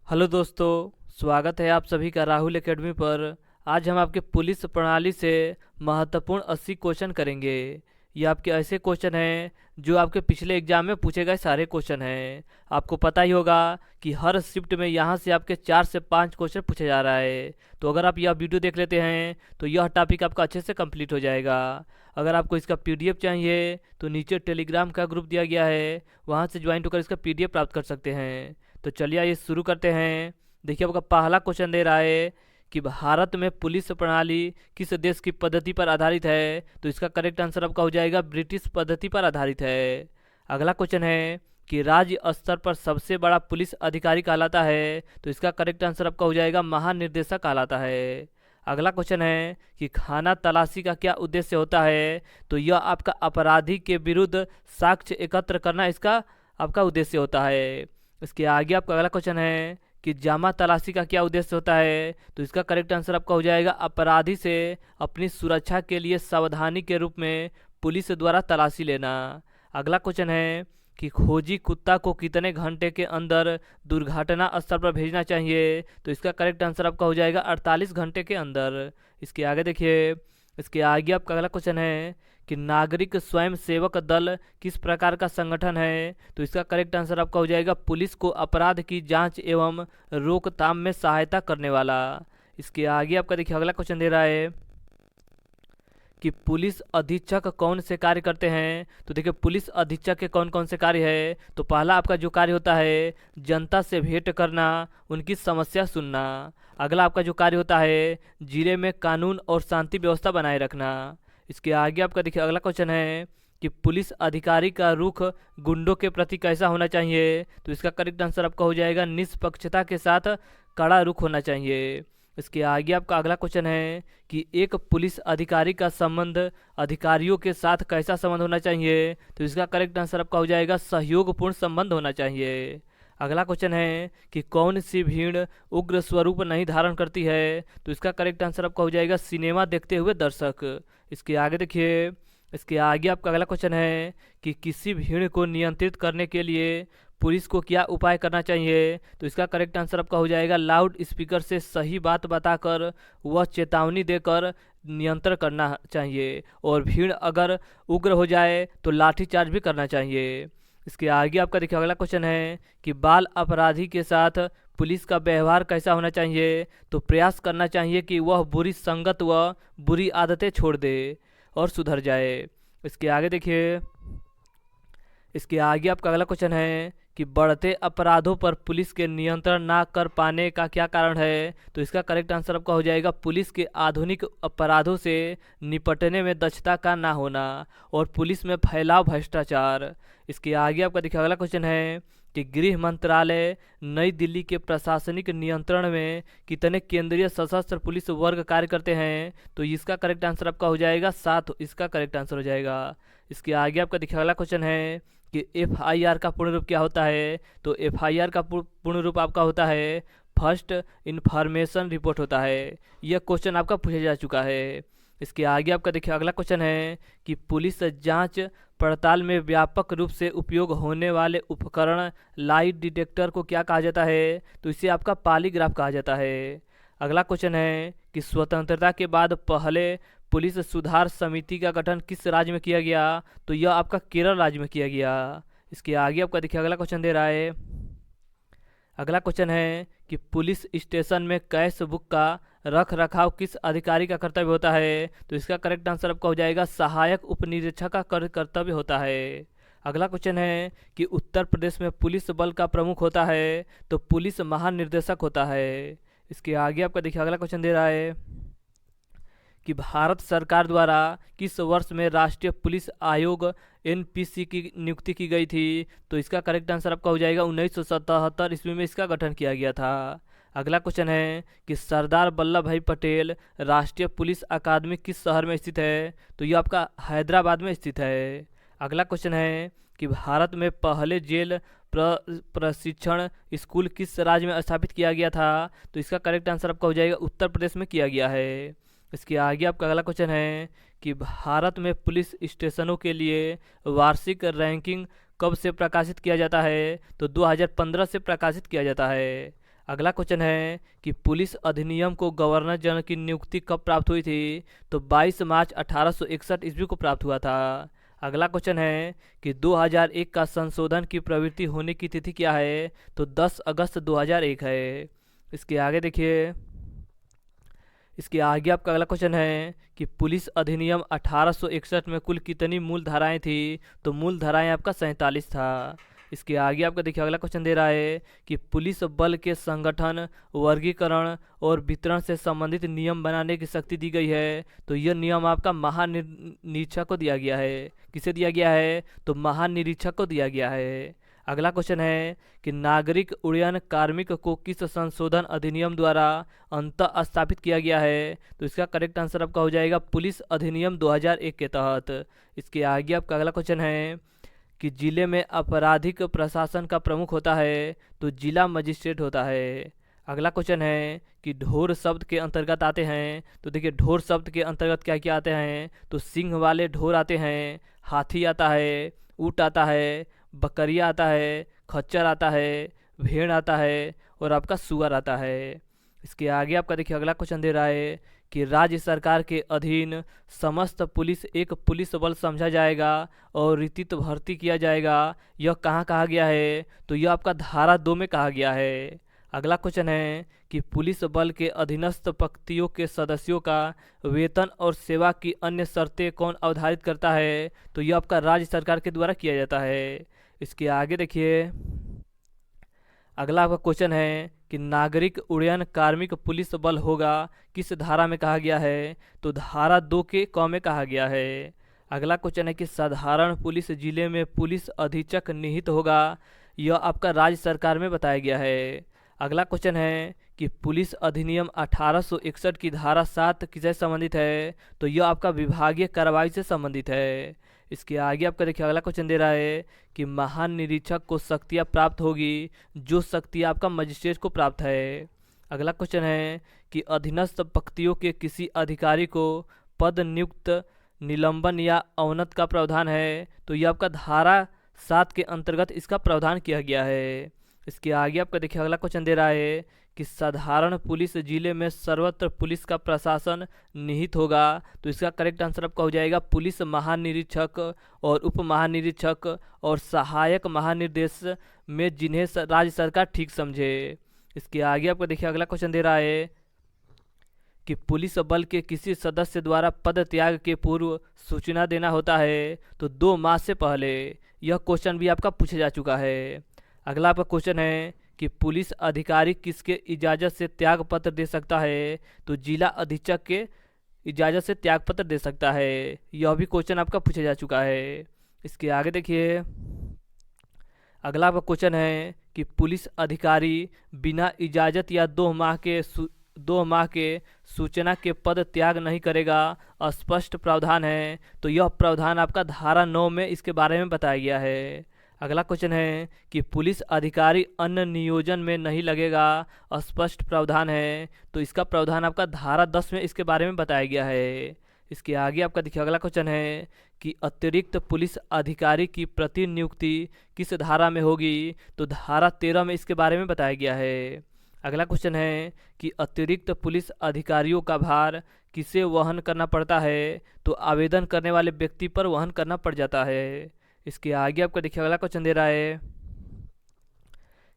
Hello दोस्तों, स्वागत है आप सभी का राहुल एकेडमी पर। आज हम आपके पुलिस प्रणाली से महत्वपूर्ण 80 क्वेश्चन करेंगे। ये आपके ऐसे क्वेश्चन हैं जो आपके पिछले एग्जाम में पूछे गए सारे क्वेश्चन हैं। आपको पता ही होगा कि हर शिफ्ट में यहाँ से आपके 4 से 5 क्वेश्चन पूछा जा रहा है। तो अगर आप यह वीडियो देख लेते हैं तो यह टॉपिक आपका अच्छे से कंप्लीट हो जाएगा। अगर आपको इसका पीडीएफ चाहिए तो नीचे टेलीग्राम का ग्रुप दिया गया है, वहाँ से ज्वाइन होकर इसका पीडीएफ प्राप्त कर सकते हैं। तो चलिए आइए शुरू करते हैं। देखिए आपका पहला क्वेश्चन दे रहा है कि भारत में पुलिस प्रणाली किस देश की पद्धति पर आधारित है। तो इसका करेक्ट आंसर आपका हो जाएगा ब्रिटिश पद्धति पर आधारित है। अगला क्वेश्चन है कि राज्य स्तर पर सबसे बड़ा पुलिस अधिकारी कहलाता है। तो इसका करेक्ट आंसर आपका हो जाएगा महानिर्देशक कहलाता है। अगला क्वेश्चन है कि खाना तलाशी का क्या उद्देश्य होता है। तो यह आपका अपराधी के विरुद्ध साक्ष्य एकत्र करना इसका आपका उद्देश्य होता है। इसके आगे आपका अगला क्वेश्चन है कि जामा तलाशी का क्या उद्देश्य होता है। तो इसका करेक्ट आंसर आपका हो जाएगा अपराधी से अपनी सुरक्षा के लिए सावधानी के रूप में पुलिस द्वारा तलाशी लेना। अगला क्वेश्चन है कि खोजी कुत्ता को कितने घंटे के अंदर दुर्घटना स्थल पर भेजना चाहिए। तो इसका करेक्ट आंसर आपका हो जाएगा 48 घंटे के अंदर। इसके आगे देखिए, इसके आगे आपका अगला क्वेश्चन है कि नागरिक स्वयं सेवक दल किस प्रकार का संगठन है। तो इसका करेक्ट आंसर आपका हो जाएगा पुलिस को अपराध की जांच एवं रोकथाम में सहायता करने वाला। इसके आगे आपका देखिए अगला क्वेश्चन दे रहा है कि पुलिस अधीक्षक कौन से कार्य करते हैं। तो देखिए पुलिस अधीक्षक के कौन कौन से कार्य है। तो पहला आपका जो कार्य होता है जनता से भेंट करना, उनकी समस्या सुनना। अगला आपका जो कार्य होता है जिले में कानून और शांति व्यवस्था बनाए रखना। इसके आगे आपका देखिए अगला क्वेश्चन है कि पुलिस अधिकारी का रुख गुंडों के प्रति कैसा होना चाहिए। तो इसका करेक्ट आंसर आपका हो जाएगा निष्पक्षता के साथ कड़ा रुख होना चाहिए। इसके आगे आपका अगला क्वेश्चन है कि एक पुलिस अधिकारी का संबंध अधिकारियों के साथ कैसा संबंध होना चाहिए। तो इसका करेक्ट आंसर आपका हो जाएगा सहयोगपूर्ण संबंध होना चाहिए। अगला क्वेश्चन है कि कौन सी भीड़ उग्र स्वरूप नहीं धारण करती है। तो इसका करेक्ट आंसर आपका हो जाएगा सिनेमा देखते हुए दर्शक। इसके आगे देखिए, इसके आगे आपका अगला क्वेश्चन है कि किसी भीड़ को नियंत्रित करने के लिए पुलिस को क्या उपाय करना चाहिए। तो इसका करेक्ट आंसर आपका हो जाएगा लाउड स्पीकर से सही बात बताकर वह चेतावनी देकर नियंत्रण करना चाहिए, और भीड़ अगर उग्र हो जाए तो लाठीचार्ज भी करना चाहिए। इसके आगे आपका देखिए अगला क्वेश्चन है कि बाल अपराधी के साथ पुलिस का व्यवहार कैसा होना चाहिए। तो प्रयास करना चाहिए कि वह बुरी संगत व बुरी आदतें छोड़ दे और सुधर जाए। इसके आगे देखिए, इसके आगे आपका अगला क्वेश्चन है कि बढ़ते अपराधों पर पुलिस के नियंत्रण ना कर पाने का क्या कारण है। तो इसका करेक्ट आंसर आपका हो जाएगा पुलिस के आधुनिक अपराधों से निपटने में दक्षता का ना होना और पुलिस में फैलाव भ्रष्टाचार। इसके आगे आपका देखिए अगला क्वेश्चन है कि गृह मंत्रालय नई दिल्ली के प्रशासनिक नियंत्रण में कितने केंद्रीय सशस्त्र पुलिस वर्ग कार्य करते हैं। तो इसका करेक्ट आंसर आपका हो जाएगा 7। इसका करेक्ट आंसर हो जाएगा। इसके आगे आपका देखिए अगला क्वेश्चन है कि एफआईआर का पूर्ण रूप क्या होता है। तो एफआईआर का पूर्ण रूप आपका होता है फर्स्ट इंफॉर्मेशन रिपोर्ट होता है। यह क्वेश्चन आपका पूछा जा चुका है। इसके आगे आपका देखिए अगला क्वेश्चन है कि पुलिस जांच पड़ताल में व्यापक रूप से उपयोग होने वाले उपकरण लाइट डिटेक्टर को क्या कहा जाता है। तो इसे आपका पॉलीग्राफ कहा जाता है। अगला क्वेश्चन है कि स्वतंत्रता के बाद पहले पुलिस सुधार समिति का गठन किस राज्य में किया गया। तो यह आपका केरल राज्य में किया गया। इसके आगे आपका देखिए अगला क्वेश्चन दे रहा है, अगला क्वेश्चन है कि पुलिस स्टेशन में कैश बुक का रख रखाव किस अधिकारी का कर्तव्य होता है। तो इसका करेक्ट आंसर आपका हो जाएगा सहायक उपनिरीक्षक का कर्तव्य होता है। अगला क्वेश्चन है कि उत्तर प्रदेश में पुलिस बल का प्रमुख होता है। तो पुलिस महानिर्देशक होता है। इसके आगे आपका देखिए अगला क्वेश्चन दे रहा है कि भारत सरकार द्वारा किस वर्ष में राष्ट्रीय पुलिस आयोग एनपीसी की नियुक्ति की गई थी। तो इसका करेक्ट आंसर आपका हो जाएगा 1977 ईस्वी में इसका गठन किया गया था। अगला क्वेश्चन है कि सरदार वल्लभ भाई पटेल राष्ट्रीय पुलिस अकादमी किस शहर में स्थित है। तो ये आपका हैदराबाद में स्थित है। अगला क्वेश्चन है कि भारत में पहले जेल प्रशिक्षण स्कूल किस राज्य में स्थापित किया गया था। तो इसका करेक्ट आंसर आपका हो जाएगा उत्तर प्रदेश में किया गया है। इसके आगे आपका अगला क्वेश्चन है कि भारत में पुलिस स्टेशनों के लिए वार्षिक रैंकिंग कब से प्रकाशित किया जाता है। तो 2015 से प्रकाशित किया जाता है। अगला क्वेश्चन है कि पुलिस अधिनियम को गवर्नर जनरल की नियुक्ति कब प्राप्त हुई थी? तो 22 मार्च 1861 ईस्वी को प्राप्त हुआ था। अगला क्वेश्चन है कि 2001 का संशोधन की प्रवृत्ति होने की तिथि क्या है? तो 10 अगस्त 2001 है। इसके आगे देखिए, इसके आगे आपका अगला क्वेश्चन है कि पुलिस अधिनियम 1861 में कुल कितनी मूल धाराएं थी? तो मूल धाराएं आपका 47 था। इसके आगे आपका देखिए अगला क्वेश्चन दे रहा है कि पुलिस बल के संगठन, वर्गीकरण और वितरण से संबंधित नियम बनाने की शक्ति दी गई है। तो यह नियम आपका महानिरीक्षक को दिया गया है। किसे दिया गया है? तो महानिरीक्षक को दिया गया है। अगला क्वेश्चन है कि नागरिक उड्डयन कार्मिक को किस संशोधन अधिनियम द्वारा अंतः स्थापित किया गया है? तो इसका करेक्ट आंसर आपका हो जाएगा पुलिस अधिनियम 2001 के तहत। इसके आगे आपका अगला क्वेश्चन है कि जिले में आपराधिक प्रशासन का प्रमुख होता है। तो जिला मजिस्ट्रेट होता है। अगला क्वेश्चन है कि ढोर शब्द के अंतर्गत आते हैं। तो देखिए ढोर शब्द के अंतर्गत क्या क्या आते हैं? तो सिंह वाले ढोर आते हैं, हाथी आता है, ऊँट आता है, बकरिया आता है, खच्चर आता है, भेड़ आता है और आपका सुअर आता है। इसके आगे आपका देखिए अगला क्वेश्चन दे रहा है कि राज्य सरकार के अधीन समस्त पुलिस एक पुलिस बल समझा जाएगा और रीतित भर्ती किया जाएगा। यह कहाँ कहा गया है? तो यह आपका धारा 2 में कहा गया है। अगला क्वेश्चन है कि पुलिस बल के अधीनस्थ पंक्तियों के सदस्यों का वेतन और सेवा की अन्य शर्तें कौन अवधारित करता है? तो यह आपका राज्य सरकार के द्वारा किया जाता है। इसके आगे देखिए अगला आपका क्वेश्चन है कि नागरिक उड्डयन कार्मिक पुलिस बल होगा, किस धारा में कहा गया है? तो धारा 2 के क में कहा गया है। अगला क्वेश्चन है कि साधारण पुलिस जिले में पुलिस अधीक्षक निहित होगा, यह आपका राज्य सरकार में बताया गया है। अगला क्वेश्चन है कि पुलिस अधिनियम 1861 की धारा 7 किससे संबंधित है? तो यह आपका विभागीय कार्रवाई से संबंधित है। इसके आगे आपका देखिए अगला क्वेश्चन दे रहा है कि महानिरीक्षक को शक्तियाँ प्राप्त होगी, जो शक्तियाँ आपका मजिस्ट्रेट को प्राप्त है। अगला क्वेश्चन है कि अधीनस्थ पंक्तियों के किसी अधिकारी को पद नियुक्त, निलंबन या अवनत का प्रावधान है। तो यह आपका धारा 7 के अंतर्गत इसका प्रावधान किया गया है। इसके आगे आपका देखिए अगला क्वेश्चन दे रहा है कि साधारण पुलिस जिले में सर्वत्र पुलिस का प्रशासन निहित होगा। तो इसका करेक्ट आंसर आपका हो जाएगा पुलिस महानिरीक्षक और उप महानिरीक्षक और सहायक महानिर्देश में, जिन्हें राज्य सरकार ठीक समझे। इसके आगे आपको देखिए अगला क्वेश्चन दे रहा है कि पुलिस बल के किसी सदस्य द्वारा पद त्याग के पूर्व सूचना देना होता है। तो 2 माह से पहले। यह क्वेश्चन भी आपका पूछा जा चुका है। अगला आपका क्वेश्चन है कि पुलिस अधिकारी किसके इजाज़त से त्याग पत्र दे सकता है? तो जिला अधीक्षक के इजाज़त से त्याग पत्र दे सकता है। यह भी क्वेश्चन आपका पूछा जा चुका है। इसके आगे देखिए अगला आपका क्वेश्चन है कि पुलिस अधिकारी बिना इजाज़त या 2 माह के सूचना के पद त्याग नहीं करेगा, स्पष्ट प्रावधान है। तो यह प्रावधान आपका धारा 9 में इसके बारे में बताया गया है। अगला क्वेश्चन है कि पुलिस अधिकारी अन्य नियोजन में नहीं लगेगा, स्पष्ट प्रावधान है। तो इसका प्रावधान आपका धारा 10 में इसके बारे में बताया गया है। इसके आगे आपका देखिए अगला क्वेश्चन है कि अतिरिक्त पुलिस अधिकारी की प्रतिनियुक्ति किस धारा में होगी? तो धारा 13 में इसके बारे में बताया गया है। अगला क्वेश्चन है कि अतिरिक्त पुलिस अधिकारियों का भार किसे वहन करना पड़ता है? तो आवेदन करने वाले व्यक्ति पर वहन करना पड़ जाता है। इसके आगे आपको देखिए अगला क्वेश्चन दे रहा है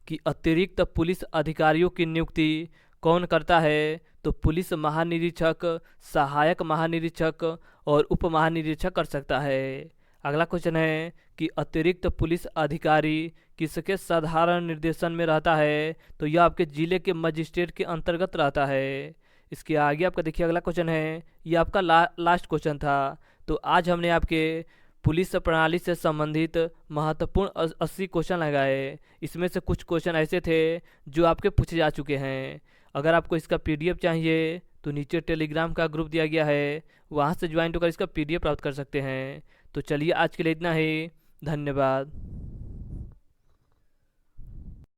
कि अतिरिक्त पुलिस अधिकारियों की नियुक्ति कौन करता है? तो पुलिस महानिरीक्षक, सहायक महानिरीक्षक और उप महानिरीक्षक कर सकता है। अगला क्वेश्चन है कि अतिरिक्त पुलिस अधिकारी किसके साधारण निर्देशन में रहता है? तो यह आपके जिले के मजिस्ट्रेट के अंतर्गत रहता है। इसके आगे आपका देखिए अगला क्वेश्चन है, ये आपका लास्ट क्वेश्चन था। तो आज हमने आपके पुलिस प्रणाली से संबंधित महत्वपूर्ण 80 क्वेश्चन लगाए। इसमें से कुछ क्वेश्चन ऐसे थे जो आपके पूछे जा चुके हैं। अगर आपको इसका PDF चाहिए तो नीचे टेलीग्राम का ग्रुप दिया गया है, वहाँ से ज्वाइन होकर इसका PDF प्राप्त कर सकते हैं। तो चलिए आज के लिए इतना ही। धन्यवाद।